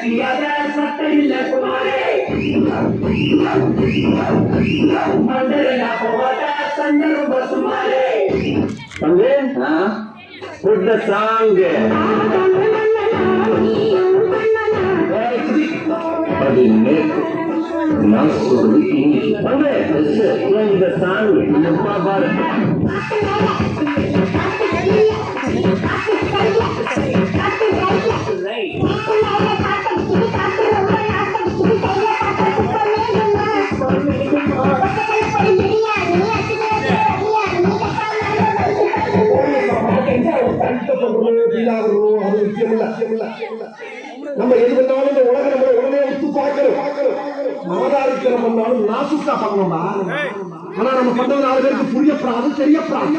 கட்டியாத சட்டையில குமாரே மண்டல போவாத சண்டரும் பசுமாரே தம்பி put the song அது நேற்று நான் சொல்றது இங்கிலீஷ் தம்பி இந்த சாங் எப்பா பாரு நம்ம எது பண்ணாலும் இந்த உலக நம்ம உடனே உத்து பார்க்கணும் மனதாருக்கு நம்ம பண்ணாலும் நாசுக்கா பண்ணணும்டா ஆனா நம்ம பண்றது 4 பேருக்கு புரியப்படாது தெரியப்படாது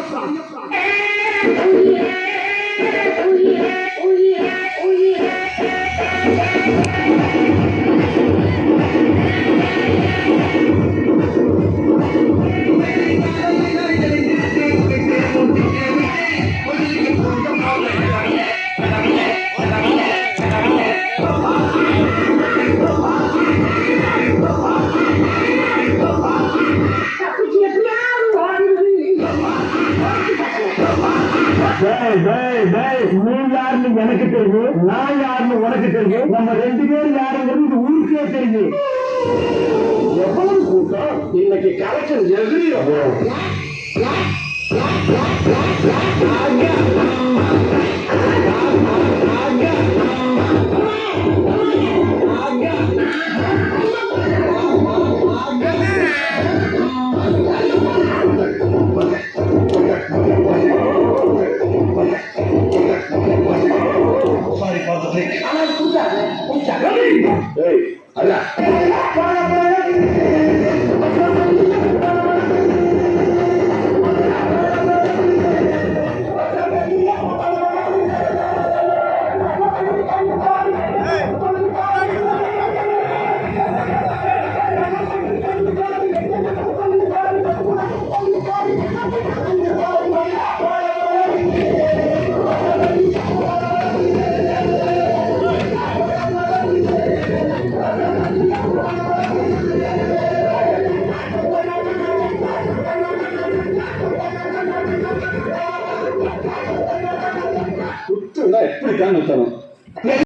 நீ யாருன்னு எனக்கு தெரியும் நான் யாருன்னு உனக்கு தெரியும் நம்ம 2 பேரும் யாருங்கிறது இது ஊருக்கே தெரியும் எவ்வளவு கூட்டம் இன்னைக்கு கலெக்ஷன் எதிரியும்